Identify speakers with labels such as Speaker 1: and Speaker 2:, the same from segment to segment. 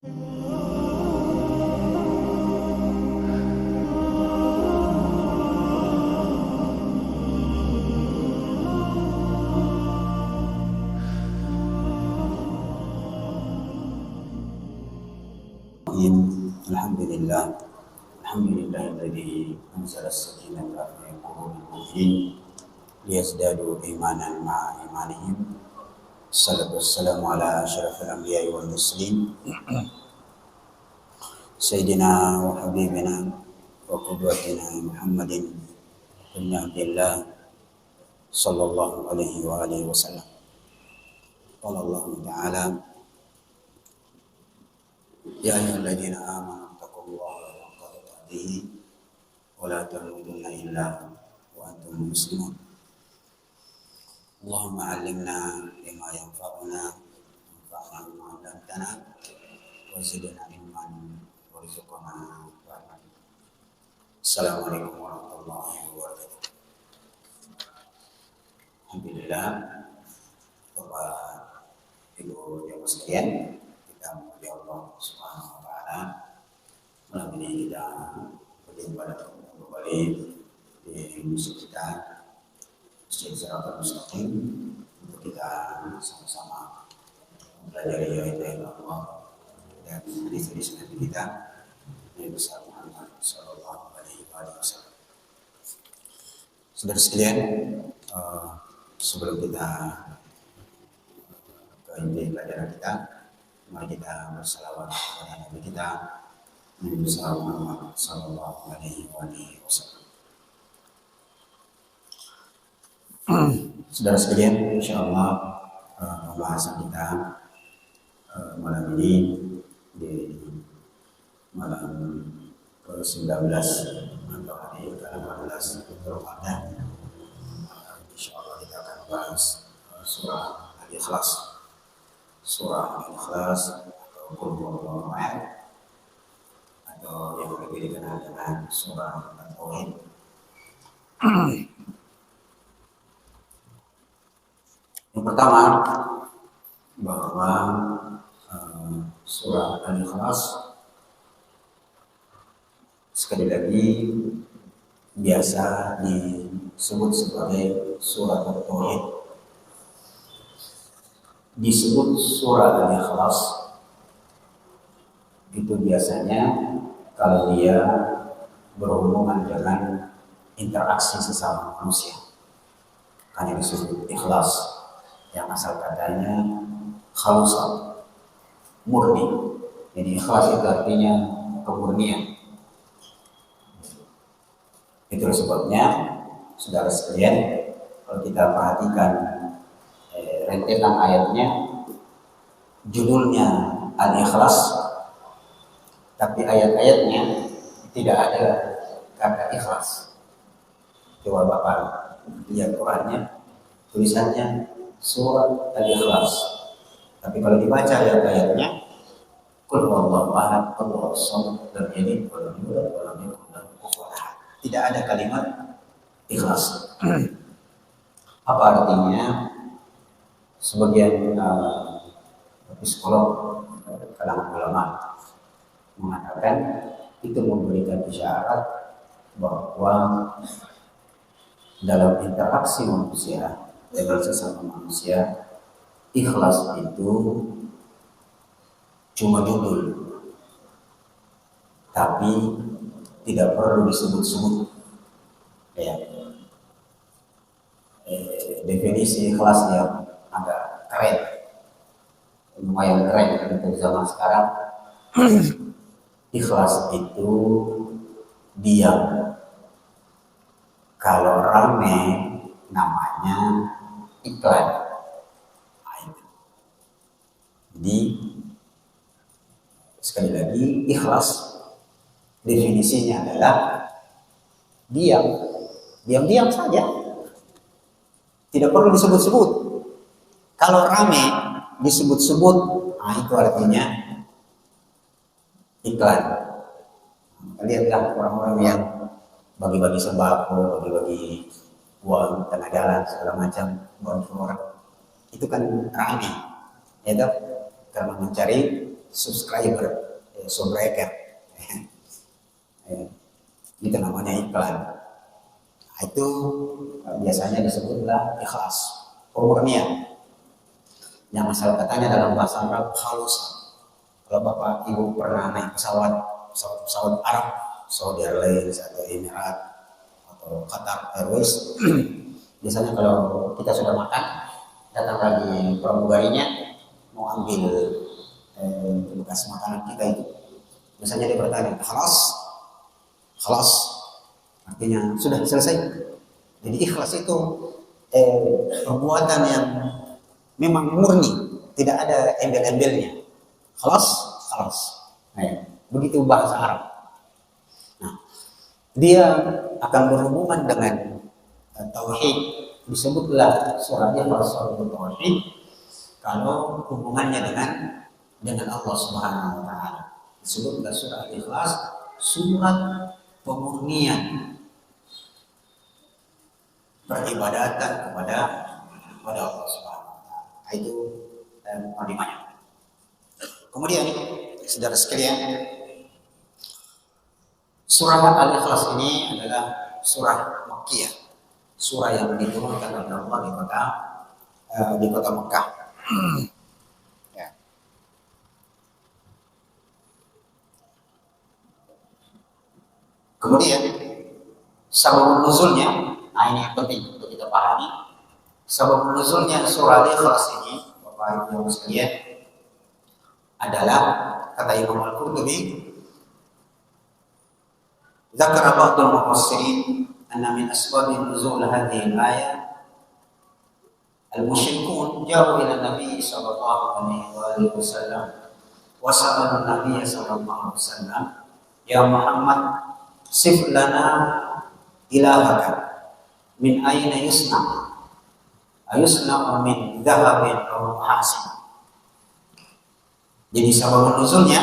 Speaker 1: Alhamdulillah, alhamdulillahilladzi anzala as-sakinata fi qulubil mu'minin liyazdadu imanan ma'a imanihim. Assalatu wassalamu ala asyrafil anbiya'i wal mursalin sayyidina wa habibina wa qudwatina Muhammadin ibn Abdillah sallallahu alaihi wa alihi wasallam. Qala Allah ta'ala, ya ayyuhalladzina amanu taqullaha haqqa tuqatih wa la tamutunna illa wa antum muslimun. Allahumma 'allimna bima yanfa'una wanfa'na bima 'allamtana wa zidna ilman warzuqna rahmah. Assalamualaikum warahmatullahi wabarakatuh. Alhamdulillah, Bapak Ibu yang sekalian, kita memuji Allah Subhanahu wa taala. Malam ini kita berjumpa kembali di masjid kita, Masjid Siratal Mustaqim, untuk kita sama-sama mempelajari ayat-ayat Allah dan hadis-hadis Nabi kita Nabi besar Muhammad sallallahu alaihi wasallam. Saudara sekalian, sebelum kita ke inti pelajaran kita, mari kita bersalawat kepada Nabi kita Nabi besar Muhammad sallallahu alaihi wasallam. Saudara sekalian, insyaallah pembahasan kita malam ini di malam ke-19 atau hari ke-18 Ramadan. Insyaallah kita akan bahas surah Al-Ikhlas. Surah Al-Ikhlas atau Qul Huwallahu Ahad, atau yang lebih dikenal dengan surah At-Tauhid. Yang pertama, bahwa surah Al-Ikhlas sekali lagi biasa disebut sebagai surah At-Tauhid. Disebut surah Al-Ikhlas itu biasanya kalau dia berhubungan dengan interaksi sesama manusia, hanya disebut ikhlas, yang asal katanya khalusah, murni. Jadi ikhlas itu artinya kemurnian. Itu sebabnya, saudara sekalian, kalau kita perhatikan rentetan ayatnya, judulnya Al-Ikhlas, tapi ayat-ayatnya tidak ada kata ikhlas. Coba Bapak lihat Qurannya, tulisannya surah Al-Ikhlas, tapi kalau dibaca ayat-ayatnya Qul Huwallahu Ahad, Allahu Samad, lam yalid wa lam yulad wa lam yakul lahu kufuwan ahad. Tidak ada kalimat ikhlas. Apa artinya? Sebagian psikolog, kalangan ulama mengatakan itu memberikan isyarat bahwa dalam interaksi manusia dengan sesama manusia, ikhlas itu cuma judul, tapi tidak perlu disebut-sebut. Ya. Definisi ikhlasnya agak keren, lumayan keren untuk zaman sekarang. Ikhlas itu diam. Kalau rame namanya iklan. Jadi sekali lagi, ikhlas definisinya adalah diam. Diam-diam saja, tidak perlu disebut-sebut. Kalau rame disebut-sebut, nah itu artinya iklan. Lihatlah orang-orang yang bagi-bagi sembako, bagi-bagi uang tengah jalan segala macam, buat orang itu kan rame, ya toh, karena mencari subscriber, subbreaker. Itu namanya iklan. Itu biasanya disebutlah ikhlas, pemurnian. Yang asal katanya dalam bahasa Arab halus. Kalau Bapak Ibu pernah naik pesawat Arab, Saudi Airlines atau Emirat atau Qatar Airways, biasanya kalau kita sudah makan, datang lagi pramugarinya mau ambil bekas makanan kita itu, biasanya dia bertanya, khalas, artinya sudah selesai. Jadi ikhlas itu perbuatan yang memang murni, tidak ada embel-embelnya. Khalas. Nah, begitu bahasa Arab. Nah, dia akan berhubungan dengan tauhid, disebutlah surah Ikhlas tauhid kalau hubungannya dengan Allah Subhanahu wa taala. Disebutlah surah Ikhlas surat pemurnian peribadatan kepada Allah Subhanahu wa taala. Itu mukadimahnya. Kemudian saudara sekalian, surah Al-Ikhlas ini adalah surah Makkiyah, surah yang diturunkan oleh Allah di kota Mekah. Ya. Kemudian sabab nuzulnya, nah ini penting untuk kita pahami. Sabab nuzulnya surah Al-Ikhlas ini, Bapak Ibu sekalian, adalah kata Imam Al-Qurtubi, Zakara ba'dul mufassirin anna min asbab nuzul hadhihi al-ayah al-musyrikun ja'u ila Nabi sallallahu alaihi wasallam wa sa'alu Nabi sallallahu alaihi wasallam, ya Muhammad, sif lana ilahaka min ayna yusna ayusna min dhahabin aw hasin. Jadi sabab nuzulnya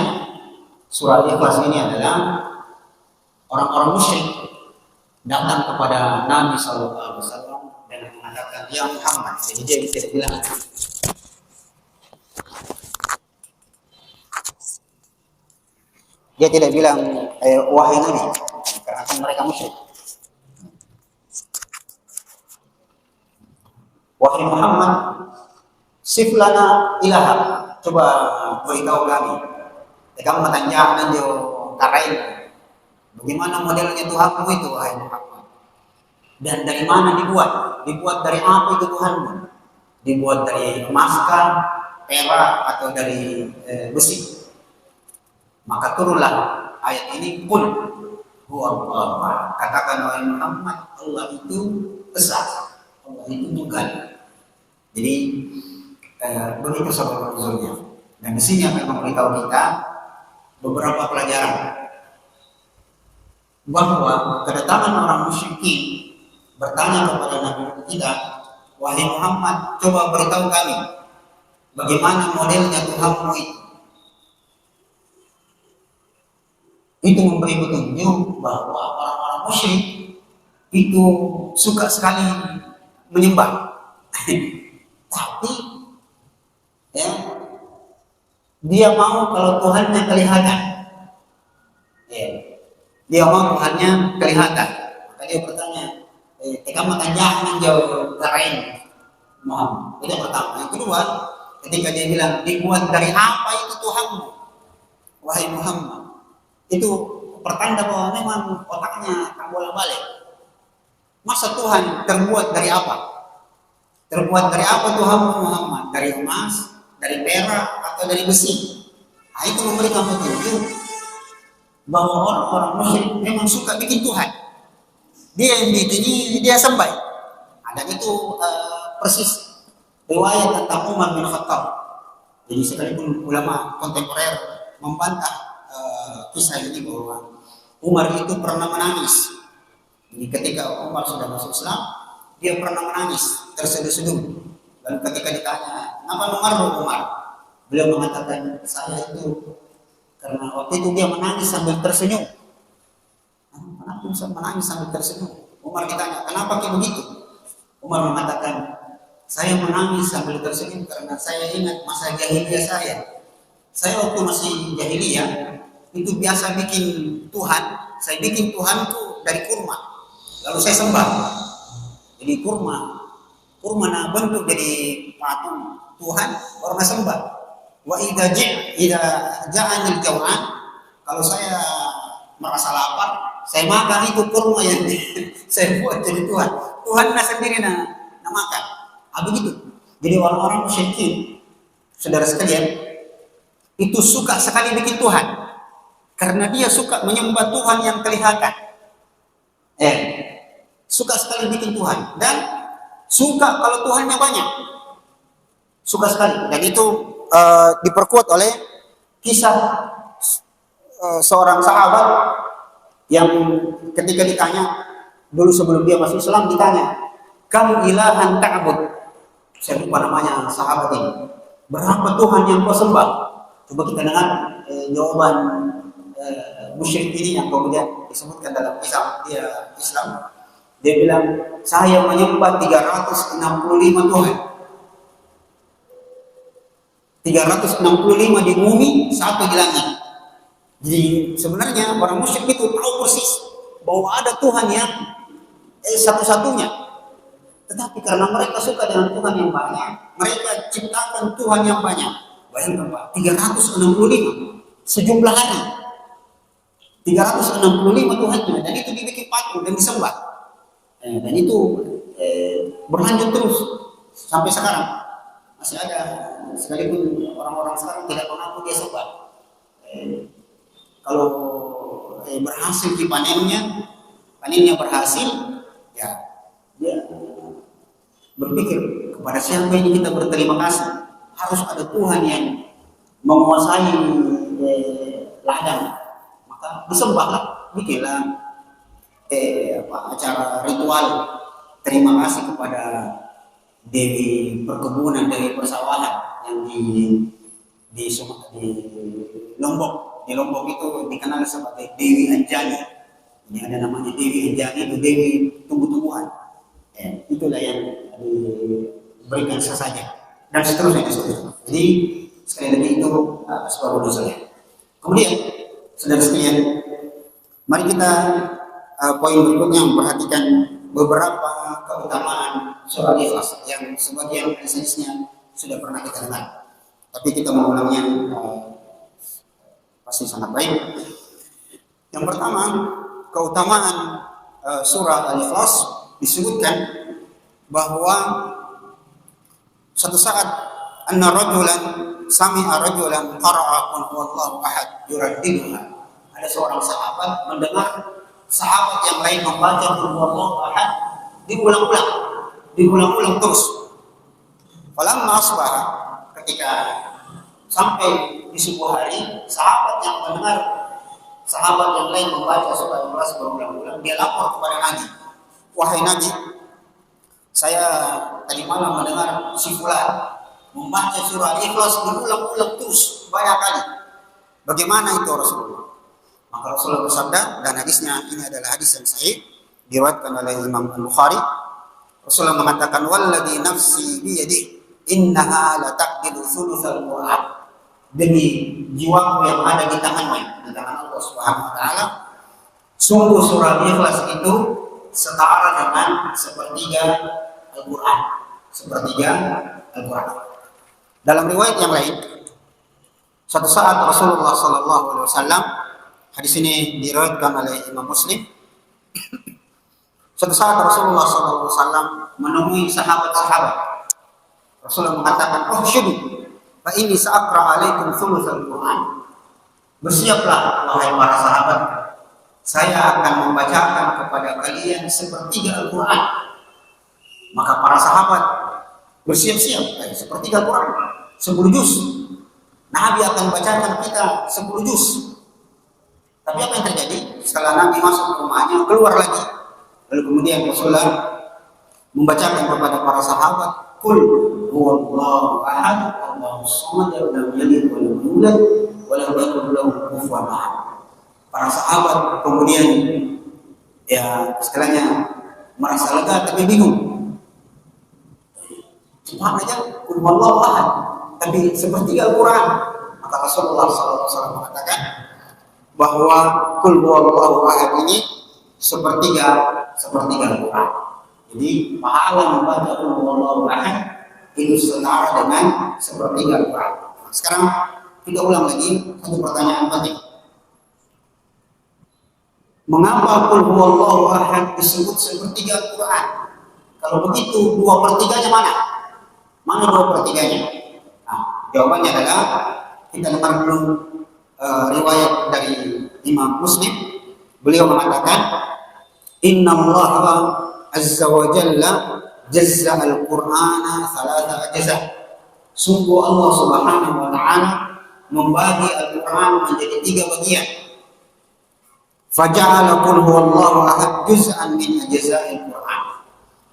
Speaker 1: surah Ikhlas ini adalah orang-orang musyrik datang kepada Nabi sallallahu alaihi wasallam dan mengatakan, ya Muhammad. Jadi dia tidak bilang, wahai Nabi, karena kan mereka musyrik. Wahai Muhammad, sif lana ilaha, coba beritahu kami. Kamu bertanya dia karain, bagaimana modelnya Tuhanmu itu, wahai Muhammad? Dan dari mana dibuat? Dibuat dari apa itu Tuhanmu? Dibuat dari emas, perak, atau dari besi? Maka turunlah ayat ini, qul huwallahu, katakan wahai Muhammad, Allah itu esa, Allah itu tunggal. Jadi begitu sabab nuzulnya. Dan di sini akan memberitahu kita beberapa pelajaran bahwa kedatangan orang musyrikin bertanya kepada Nabi kita, wahai Muhammad, coba beritahu kami bagaimana modelnya Tuhanmu itu. Itu memberi petunjuk bahwa orang-orang musyrik itu suka sekali menyembah. Tapi ya, dia mau kalau Tuhannya kelihatan. Ya, dia mau Tuhannya kelihatan. Maka dia bertanya, kamu tanya jauh karain Muhammad. Itu pertama. Yang kedua, ketika dia bilang, dibuat dari apa itu Tuhanmu, wahai Muhammad? Itu pertanda bahwa memang otaknya tak bolak-balik. Masa Tuhan terbuat dari apa? Terbuat dari apa Tuhanmu Muhammad? Dari emas, dari perak, atau dari besi? Nah, itu memberikan petunjuk bahwa orang-orang musyrik memang suka bikin Tuhan. Dia yang bikin, dia sembah. Ada itu persis riwayat tentang Umar bin Khattab. Jadi sekalipun ulama kontemporer membantah kisah ini bahwa Umar itu pernah menangis. Jadi ketika Umar sudah masuk Islam, dia pernah menangis, terseduh-seduh. Dan ketika ditanya, kenapa Umar? Beliau mengatakan, saya itu karena waktu itu dia menangis sambil tersenyum. Kenapa bisa menangis sambil tersenyum? Umar ditanya, kenapa kayak begitu? Umar mengatakan, saya menangis sambil tersenyum karena saya ingat masa jahiliyah saya. Saya waktu masih jahiliyah itu biasa bikin Tuhan. Saya bikin Tuhan tuh dari kurma. Lalu saya sembah. Jadi kurma nah bentuk jadi patung Tuhan baru saya sembah. Wa idza ja'anil jaw'an, kalau saya merasa lapar, saya makan itu kurma yang saya buat jadi Tuhan. Tuhan sendiri nah makan. Begitu. Jadi orang-orang musyrikin, saudara sekalian, itu suka sekali bikin Tuhan. Karena dia suka menyembah Tuhan yang kelihatan. Suka sekali bikin Tuhan. Dan suka kalau Tuhannya banyak. Suka sekali. Dan itu diperkuat oleh kisah seorang sahabat yang ketika ditanya, dulu sebelum dia masuk Islam ditanya, "Kam ilahan ta'bud?" Saya lupa namanya sahabat ini. Berapa Tuhan yang kau sembah? Coba kita dengar jawaban musyrik ini yang kemudian disebutkan dalam kisah dia Islam. Dia bilang, "Saya menyembah 365 Tuhan. 365 di bumi, 1 di langit." Jadi sebenarnya orang musyrik itu tahu persis bahwa ada Tuhan yang satu-satunya. Tetapi karena mereka suka dengan Tuhan yang banyak, mereka ciptakan Tuhan yang banyak. Bayangkan Pak, 365 sejumlah hari. 365 Tuhannya, dan itu dibikin patung dan disembah. Dan itu berlanjut terus sampai sekarang. Masih ada, sekalipun orang-orang sekarang tidak mengaku dia sembah. Kalau berhasil di panennya berhasil, ya dia berpikir kepada siapa ini kita berterima kasih. Harus ada Tuhan yang menguasai ladang, maka disembahlah, bikinlah acara ritual terima kasih kepada Dewi perkebunan, Dewi persawahan yang di Lombok. Di Lombok itu dikenal sebagai Dewi Anjani. Ini ada namanya Dewi Anjani, itu Dewi tumbuh-tumbuhan. Itulah yang diberikan sesaja. Dan seterusnya. Jadi sekali lagi itu sebab dosa. Kemudian saudara sekalian, mari kita poin berikutnya memperhatikan beberapa keutamaan surah Al-Ikhlas yang sebagian esensinya sudah pernah kita dengar. Tapi kita mengulangnya pasti sangat baik. Yang pertama, keutamaan surah Al-Ikhlas disebutkan bahwa suatu saat anna rajulan sami'a rajulan qara'a qul huwallahu ahad yuraddiduha. Ada seorang sahabat mendengar sahabat yang lain membaca qul huwallahu ahad diulang-ulang terus. Falamma asbaha, ketika sampai di subuh hari, sahabat yang mendengar sahabat yang lain membaca surah Al-Ikhlas berulang-ulang, dia lapor kepada Nabi, "Wahai Nabi, saya tadi malam mendengar si fulan membaca surah Al-Ikhlas berulang-ulang terus banyak kali. Bagaimana itu Rasulullah?" Maka Rasulullah bersabda, dan hadisnya ini adalah hadis yang sahih, diriwayatkan oleh Imam Al-Bukhari. Rasulullah mengatakan, "Walladzi nafsi biyadihi, innaha la ta'dilu thulutsal Qur'an." Demi jiwaku yang ada di tangannya, di tangan Allah Subhanahu wa taala, sungguh surah Al-Ikhlas itu setara dengan sepertiga Al-Quran. Dalam riwayat yang lain, suatu saat Rasulullah SAW, hadis ini diriwayatkan oleh Imam Muslim. Suatu saat Rasulullah SAW menemui sahabat-sahabat. Rasulullah mengatakan, "Ukhshudu, fa inni sa'aqra alaikum thulutsal Quran." Bersiaplah wahai para sahabat, saya akan membacakan kepada kalian sepertiga Al-Quran. Maka para sahabat bersiap-siap, sepertiga Al-Quran, 10 juz. Nabi akan bacakan kita 10 juz. Tapi apa yang terjadi? Setelah Nabi masuk ke rumahnya, keluar lagi. Lalu kemudian Rasulullah membacakan kepada para sahabat, "Qul huwallahu ahad, Allahus samad, lam yalid wa lam yulad wa lam yakul lahu kufuwan ahad." Para sahabat kemudian ya istilahnya merasa lega tapi bingung. Cepat aja, qul huwallahu ahad, tapi seperti Al-Quran. Maka Rasulullah SAW mengatakan bahwa Qul huwallahu ahad ini sepertiga Al-Quran. Jadi pahala membaca Qul huwallahu ahad itu setara dengan sepertiga Al-Quran. Nah, sekarang kita ulang lagi satu pertanyaan penting. Mengapa Qul huwallahu ahad disebut sepertiga Al-Quran? Kalau begitu 2/3-nya mana? Mana 2/3-nya? Nah, jawabannya adalah kita dengar dulu riwayat dari Imam Muslim. Beliau mengatakan, Inna Allah azza wa jalla jazza al-Qur'ana thalatha ajza. Sungguh Allah subhanahu wa ta'ala membagi Al-Quran menjadi 3 bagian. Faja'ala qul huwallahu ahad juz'an min ajza'il Qur'an.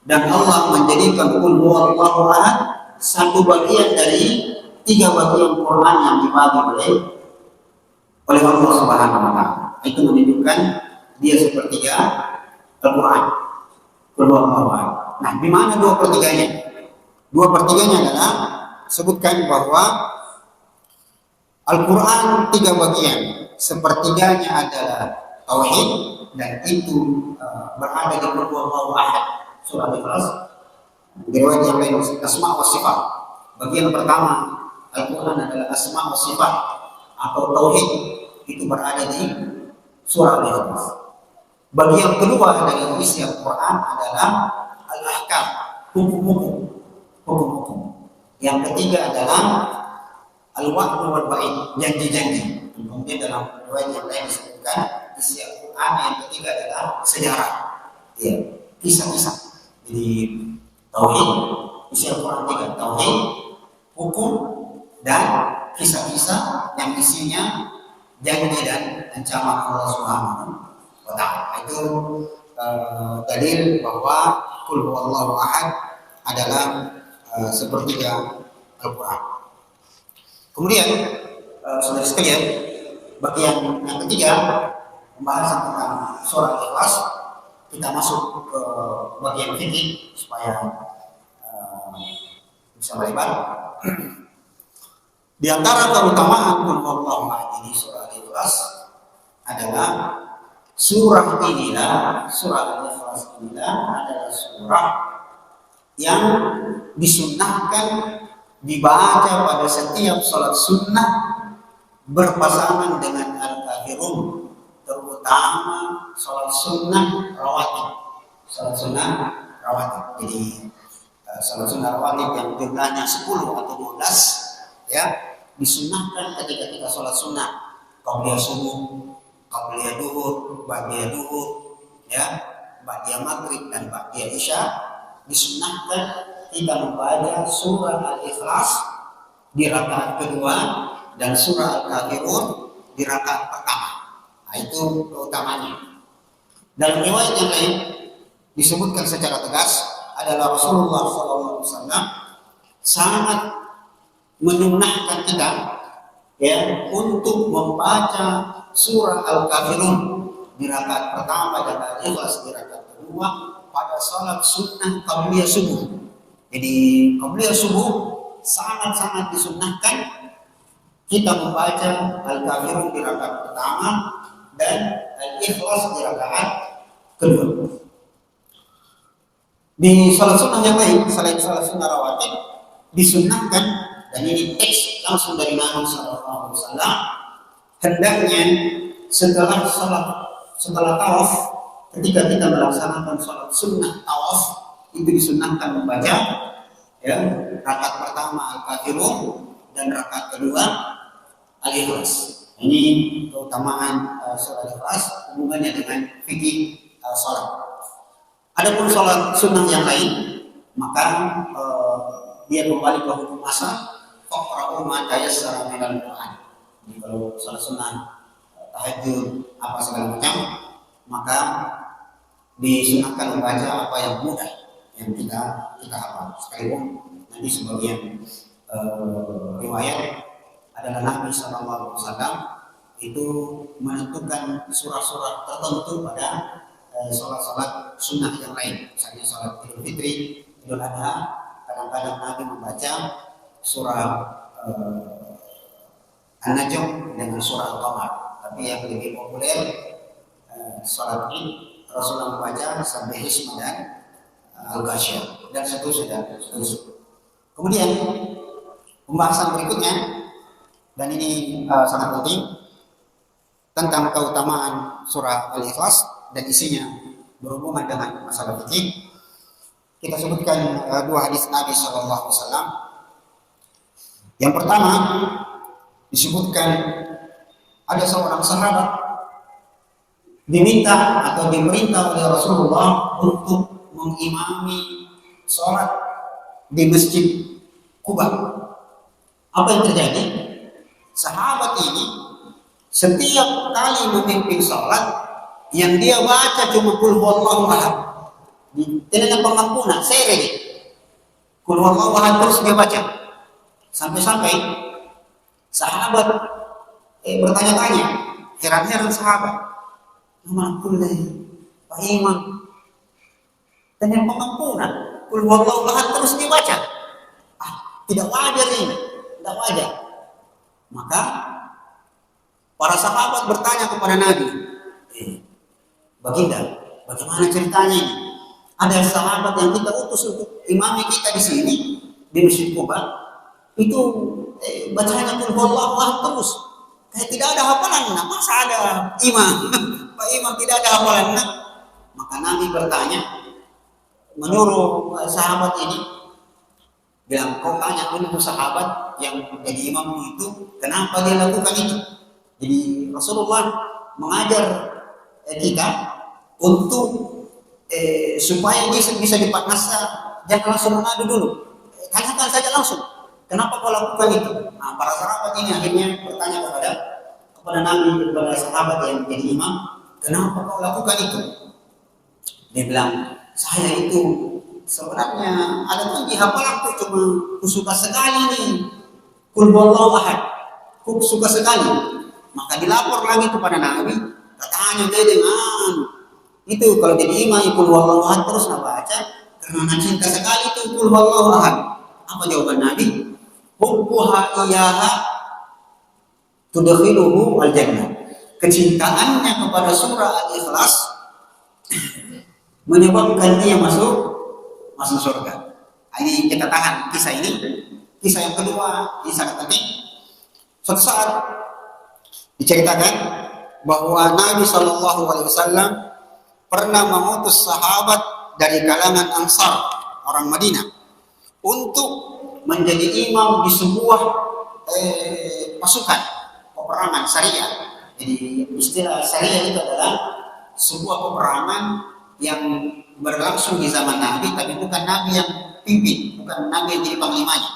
Speaker 1: Dan Allah menjadikan qul huwallahu ahad satu bagian dari 3 bagian Quran yang dibagi oleh Allah Subhanahu wa taala. Itu menunjukkan dia sepertiga Al-Quran. Qul huwallahu ahad. Nah, di mana 2/3-nya? 2/3-nya adalah sebutkan bahwa Al-Quran 3 bagian. Sepertiganya adalah tauhid dan itu berada di Qul huwallahu ahad surah Al-Ikhlas. Di riwayat yang lain asma wa sifat. Bagian pertama Al-Quran adalah asma wa sifat atau tauhid, itu berada di surah Al-Ikhlas. Bagian kedua dari isi Al-Quran adalah al-ahkam, hukum-hukum. Yang ketiga adalah al-wa'd wal wa'id, janji-janji. Kemudian dalam riwayat yang lain disebutkan isi Al-Quran yang ketiga adalah sejarah, ya, kisah-kisah. Jadi tauhid, isi Al-Quran 3, tauhid, hukum, dan kisah-kisah yang isinya janji dan ancaman Allah Subhanahu wa ta'ala. Itu dalil bahwa Qul huwallahu ahad adalah sepertiga Al-Quran. Kemudian saudara sekalian, bagian yang ketiga pembahasan tentang surah Al-Ikhlas, kita masuk ke bagian fikih supaya bisa melebar. Di antara keutamaan Qul huwallahu ahad ini surah Al-Ikhlas adalah surah Al-Ikhlas inilah adalah surah yang disunnahkan dibaca pada setiap sholat sunnah berpasangan dengan al-kafirun, terutama sholat sunnah rawatib. Jadi sholat sunnah rawatib yang jumlahnya 10 atau 12, ya, disunnahkan ketika kita sholat sunnah, qabliyah subuh, qabliyah duhur, ba'diyah duhur, ya, ba'diyah maghrib dan ba'diyah isya, disunnahkan kita membaca surah Al-Ikhlas di rakaat kedua dan surah Al-Kafirun di rakaat pertama. Nah, itu keutamanya. Dalam riwayat yang lain disebutkan secara tegas adalah Rasulullah SAW sangat menyunnahkan kita, ya, untuk membaca surah Al-Kafirun di rakaat pertama dan Al-Ikhlas di rakaat kedua pada salat sunnah qabliyah subuh. Jadi qabliyah subuh sangat-sangat disunnahkan kita membaca Al-Kafirun di rakaat pertama dan Al-Ikhlas di rakaat kedua. Di salat sunnah yang lain selain salat sunnah rawatib disunnahkan, dan ini teks langsung dari Nabi SAW, hendaknya setelah tawaf, ketika kita melaksanakan salat sunnah tawaf, itu disunnahkan membaca, ya, rakaat pertama Al-Kafirun dan rakaat kedua Al-Ikhlas. Ini keutamaan salat Ikhlas hubungannya dengan fikih salat. Adapun salat sunnah yang lain, maka dia kembali ke hukum asal, faqra'u ma tayassara minal Qur'an. Jadi kalau salat sunnah, tahajud, apa segala macam, maka disunahkan membaca apa yang mudah yang kita hafal. Sekalipun nanti sebagian riwayat adalah Nabi SAW itu menentukan surah-surah tertentu pada sholat-sholat sunnah yang lain. Misalnya sholat Idul Fitri, Idul Adha, kadang-kadang Nabi membaca surah An-Najm dengan surah Al-Qamar. Tapi yang lebih populer salat Id Rasulullah membaca sampai Hisma dan Al-Ghasyiyah dan seterusnya dan seterusnya. Kemudian pembahasan berikutnya, dan ini sangat penting, tentang keutamaan surah Al-Ikhlas dan isinya berhubungan dengan masalah fikih. Kita sebutkan dua hadis Nabi SAW. Yang pertama disebutkan ada seorang sahabat diminta atau diperintah oleh Rasulullah untuk mengimami sholat di Masjid Kuba. Apa yang terjadi? Sahabat ini setiap kali memimpin sholat, yang dia baca cuma Qul huwallahu ahad. Dengan pengampunan, sere nih. Qul huwallahu ahad terus dia baca. Sampai-sampai sahabat bertanya-tanya, heran-heran sahabat. Alhamdulillah, Pak Imam. Dengan pengampunan, Qul huwallahu ahad terus dia baca. Tidak wajar ini, tidak wajar. Maka para sahabat bertanya kepada Nabi, Baginda, bagaimana ceritanya ini? Ada sahabat yang kita utus untuk imami kita di sini di Masjid Kuba, itu bacanya Qul huwallahu ahad terus, kayak tidak ada hafalan. Masa ada imam, Pak Imam tidak ada hafalan? Maka Nabi bertanya, menyuruh sahabat ini, bilang, kau tanya dulu sahabat yang jadi imammu itu, kenapa dia lakukan itu? Jadi Rasulullah mengajar kita untuk supaya dia bisa dipaknasa, jangan langsung mengadu dulu, tanyakan saja langsung, kenapa kau lakukan itu? Nah, para sahabat ini akhirnya bertanya kepada Nabi, kepada sahabat yang jadi imam, kenapa kau lakukan itu? Dia bilang, saya itu sebenarnya ada tinggi hafalanku, cuma kusuka sekali nih Qul huwallahu ahad, kusuka sekali. Maka dilapor lagi kepada Nabi, katanya dia dengan itu kalau jadi imam Qul huwallahu ahad terus baca, karena cinta sekali itu Qul huwallahu ahad. Apa jawaban Nabi? Hubbuha iyaha tudkhiluhu al-jannah. Kecintaannya kepada surah Al-Ikhlas menyebabkan dia masuk surga. Ini kita tahan kisah ini. Kisah yang kedua ini sangat penting. Suatu saat diceritakan bahwa Nabi SAW pernah mengutus sahabat dari kalangan Ansar, orang Madinah, untuk menjadi imam di sebuah pasukan peperangan syariah. Jadi istilah syariah itu adalah sebuah peperangan yang berlangsung di zaman Nabi, tapi bukan Nabi yang pimpin, bukan Nabi yang jadi panglimanya.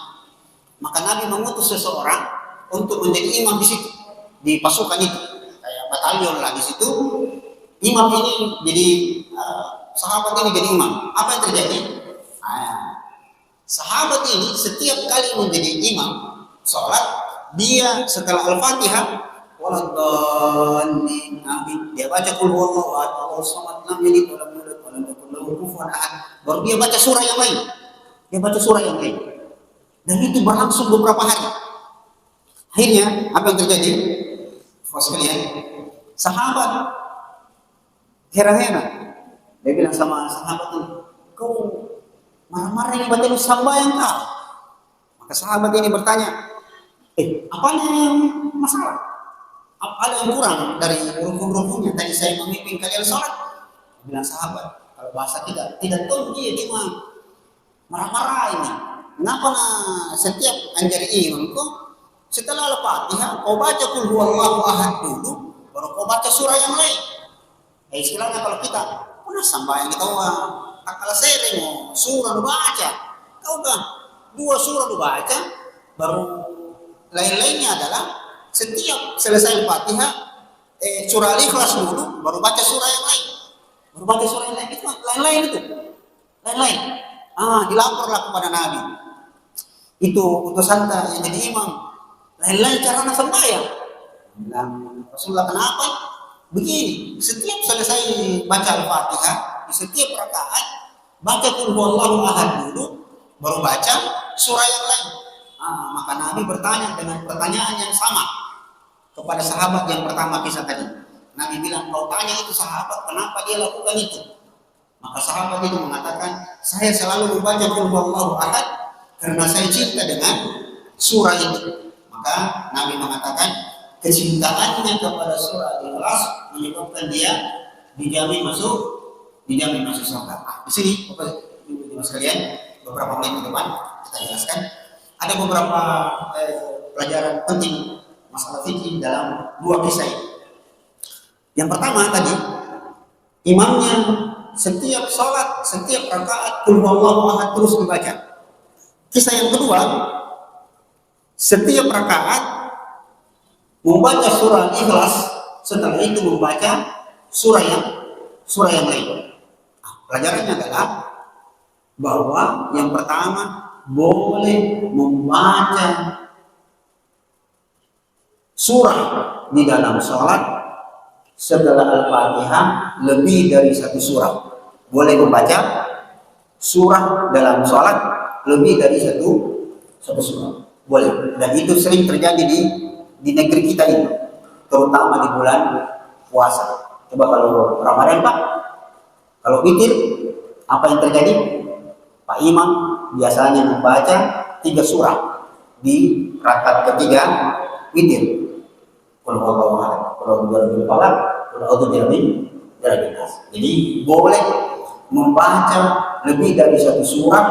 Speaker 1: Maka Nabi mengutus seseorang untuk menjadi imam di situ, di pasukan itu, kayak batalion lah di situ. Imam ini jadi sahabat ini jadi imam. Apa yang terjadi? Sahabat ini setiap kali menjadi imam sholat, dia setelah Al-Fatihah waladhdallin, dia baca Qul huwallahu ahad, Allahu samad, lam yalid wa lam yulad wa lam yakul lahu kufuwan ahad. Baru dia baca surah yang lain. Dia baca surah yang lain. Dan itu berlangsung beberapa hari. Akhirnya apa yang terjadi? Sekalian, sahabat heran-heran. Dia bilang sama sahabat itu, kau marah-marah ini baca sambayang kau. Maka sahabat ini bertanya, apa yang masalah? Apa ada yang kurang dari rukun-rukunnya? Tadi saya memimpin kalian sholat. Bilang sahabat, kalau bahasa tidak tahu dia cuma marah-marah ini. Kenapa setiap anjari imam kok setelah Al-Fatihah kau baca Qul huwallahu ahad dulu, baru kau baca surah yang lain. Istilahnya kalau kita udah sambayang kita akal sering surah lu baca, kau kan dua surah lu baca, baru lain-lainnya adalah setiap selesai Al-Fatihah surah Al-Ikhlas dulu, baru baca surah yang lain, baru baca surah yang lain. Itu lain-lain itu, lain-lain. Dilaporlah kepada Nabi, itu utusan yang jadi imam, lain-lain cara sembahyang. Dan Rasulullah, kenapa? Begini, setiap selesai baca Al-Fatihah, di setiap rakaat baca Qul huwallahu ahad dulu, baru baca surah yang lain. Maka Nabi bertanya dengan pertanyaan yang sama. kepada sahabat yang pertama kisah tadi. Nabi bilang, kau tanya itu sahabat, kenapa dia lakukan itu? Maka sahabat itu mengatakan, saya selalu membaca Qul Huwallahu Ahad karena saya cinta dengan surah itu. Maka Nabi mengatakan, kecintaannya kepada surah Al-Ikhlas menyebabkan dia dijamin masuk surga. Di sini, Bapak-Ibu sekalian, beberapa menit ke depan kita jelaskan. Ada beberapa pelajaran penting masalah fikih dalam dua kisah ini. Yang pertama tadi, imamnya setiap sholat, setiap rakaat Qul Huwallahu Ahad terus dibaca. Kisah yang kedua, setiap rakaat membaca surah Ikhlas, setelah itu membaca surah yang lain. Pelajarannya adalah bahwa yang pertama boleh membaca surah di dalam sholat setelah Al-Fatihah lebih dari satu surah. Boleh membaca surah dalam sholat lebih dari satu surah. Boleh. Dan itu sering terjadi di negeri kita ini, terutama di bulan puasa. Coba kalau Ramadan Pak, kalau witir, apa yang terjadi? Pak Imam biasanya membaca 3 surah di rakaat ketiga witir. Qul Huwallahu Ahad, Qul A'udzu birabbil falaq, Qul A'udzu birabbin nas. Jadi boleh membaca lebih dari satu surah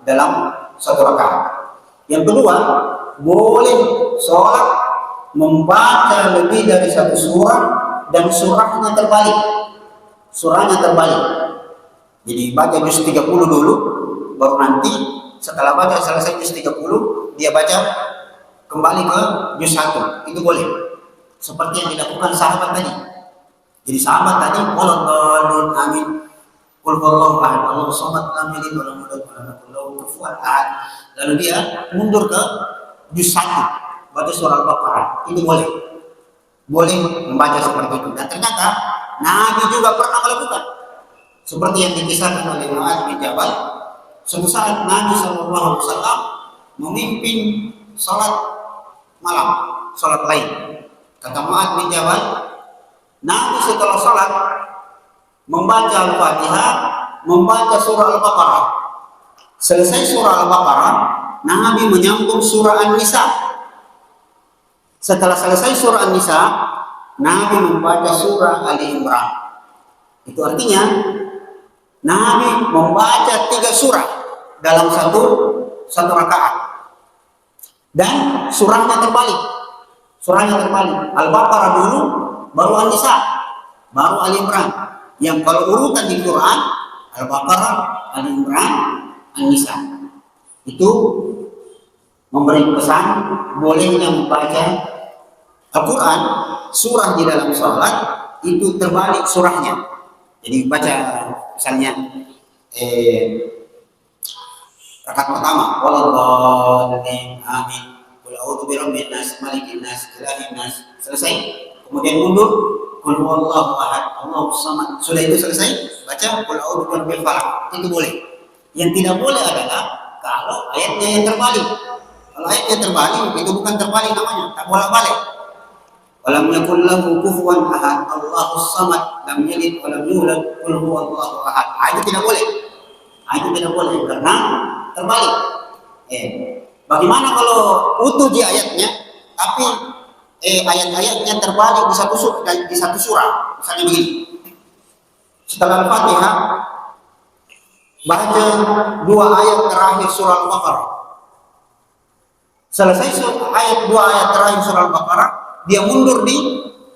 Speaker 1: dalam satu rakaat. Yang kedua, boleh sholat membaca lebih dari satu surah dan surahnya terbalik. Surahnya terbalik. Jadi baca juz 30 dulu, baru nanti setelah baca selesai juz 30, dia baca kembali ke juz 1. Itu boleh. Seperti yang dilakukan sahabat tadi. Jadi sahabat tadi, Qul amin, Qul Huwallahu Ahad, Allahu Samad, lam yalid wa lam yulad wa lam yakul lahu kufuwan ahad. Lalu dia mundur ke juz 1, baca surah Al-Baqarah. Itu boleh. Boleh membaca seperti itu. Dan ternyata Nabi juga pernah melakukan. Seperti yang dikisahkan oleh Mu'adz bin Jabal. Suatu saat Nabi SAW memimpin sholat malam, sholat lain. Kata Mu'adz bin Jabal, Nabi setelah sholat membaca Al-Fatihah, membaca surah Al-Baqarah. Selesai surah Al-Baqarah, Nabi menyambung surah An-Nisa. Setelah selesai surah An-Nisa, Nabi membaca surah Ali Imran. Itu artinya Nabi membaca 3 surah dalam satu rakaat. Dan surahnya terbalik. Al-Baqarah dulu, baru An-Nisa, baru Ali Imran. Yang kalau urutan di Quran, Al-Baqarah, Ali Imran, An-Nisa. Itu memberi pesan bolehnya membaca Al-Quran, surah di dalam sholat itu terbalik surahnya. Jadi baca misalnya rakaat pertama, waladhdallin, amin, qul a'udzu birabbin nas, malikin nas, ilahin nas, selesai. Kemudian mundur, qul huwallahu ahad, Allahu samad. Sudah itu selesai, baca qul a'udzu birabbil falaq. Itu boleh. Yang tidak boleh adalah kalau ayatnya yang terbalik. Kalau ayatnya terbalik, itu bukan terbalik namanya, tak bolak-balik. Walam yakul lahu kufuwan ahad, Allahus samad, lam yalid wa lam yulad, qul huwallahu ahad. Itu tidak boleh. Itu tidak boleh karena terbalik. Bagaimana kalau utuh di ayatnya, tapi ayat-ayatnya terbalik di satu surah. Misalnya begini. Setelah Al-Fatihah, baca 2 ayat terakhir surah Al-Baqarah. Selesai ayat 2 ayat terakhir surah Al-Baqarah, dia mundur di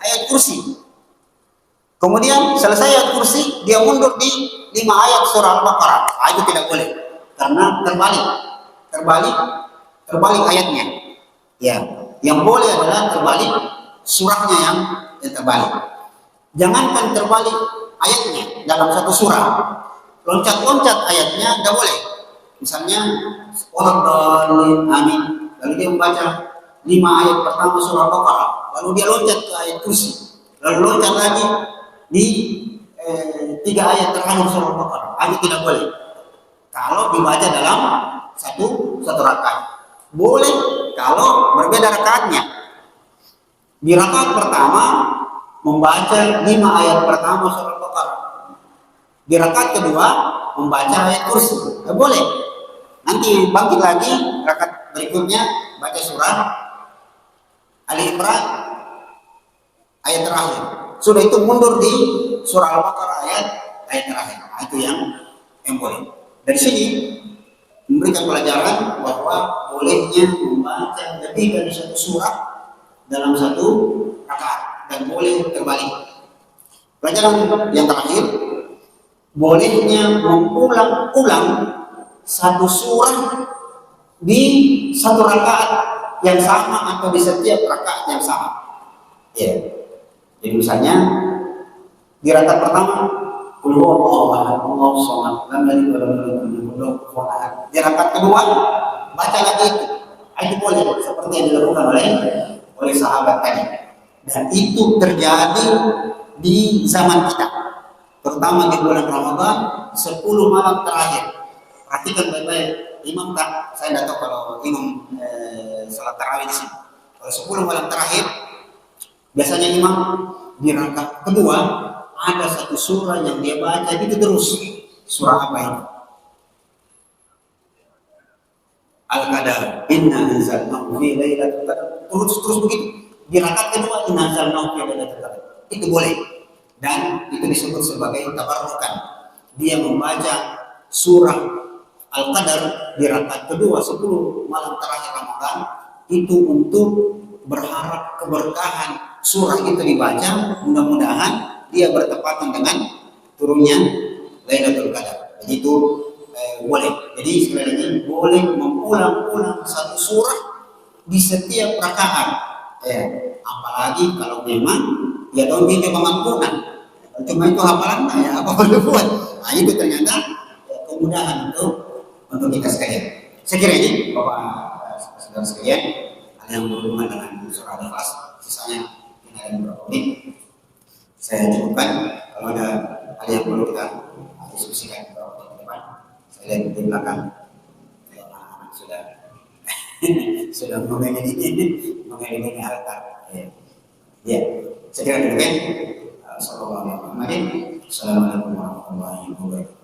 Speaker 1: ayat kursi. Kemudian selesai ayat kursi, dia mundur di 5 ayat surah Al-Baqarah. Itu tidak boleh karena terbalik ayatnya. Ya, yang boleh adalah terbalik surahnya yang terbalik. Jangankan terbalik ayatnya dalam satu surah, loncat-loncat ayatnya tidak boleh. Misalnya waladhdallin, amin, lalu dia membaca 5 ayat pertama surah Al-Baqarah, lalu dia loncat ke ayat kursi, lalu loncat lagi di 3 ayat terakhir surah Al-Baqarah. Itu tidak boleh kalau dibaca dalam satu rakaat. Boleh kalau berbeda rakaatnya. Di rakaat pertama membaca 5 ayat pertama surah Al-Baqarah. Di rakaat kedua membaca ayat kursi. Boleh. Nanti bangkit lagi rakaat berikutnya baca surah Ali Imran ayat terakhir. Sudah itu mundur di surah Al-Baqarah ayat terakhir. Nah, itu yang boleh. Dari sini memberikan pelajaran bahwa bolehnya membaca lebih dari satu surah dalam satu rakaat dan boleh terbalik. Pelajaran yang terakhir, bolehnya mengulang-ulang satu surah di satu rakaat yang sama atau di setiap rakaat yang sama. Ya. Jadi misalnya di rakaat pertama, Qul huwallahu ahad, Allahu samad, lam yalid wa lam yulad wa lam yakul lahu kufuwan ahad. Di rakaat kedua baca lagi itu. Itu boleh seperti yang dilakukan oleh sahabat tadi. Dan itu terjadi di zaman kita, terutama di bulan Ramadan 10 malam terakhir. Perhatikan baik-baik, imam tak, saya tidak tahu kalau imam salat tarawih di sini. Kalau 10 malam terakhir, biasanya imam di rakaat kedua ada satu surah yang dia baca itu terus. Surah apa itu? Al-Qadar, inna anzalnahu fi lailatul qadar. Terus begitu. Di rakaat kedua inna anzalnahu fi lailatul qadar. Itu boleh. Dan itu disebut sebagai tabarrukan. Dia membaca surah Al-Qadar di rakaat kedua 10 malam terakhir Ramadan itu untuk berharap keberkahan surah itu dibaca, mudah-mudahan dia bertepatan dengan turunnya Lailatul Qadar. Jadi itu boleh. Jadi sekali lagi boleh mengulang-ulang satu surah di setiap rakaat. Apalagi kalau memang dia tahu dia kemampuan. Cuma itu hafalan ya apa boleh buat. Nah itu ternyata kemudahan untuk kita sekalian. Saya kira ini Bapak saudara sekalian ada yang berhubungan dengan surah Al-Ikhlas. Sisanya ini ada beberapa menit. Saya cukupkan. Kalau ada yang perlu kita diskusikan beberapa depan. Saya lihat di belakang anak sudah mengenai altar. Ya, saya kira demikian. Assalamualaikum warahmatullahi wabarakatuh.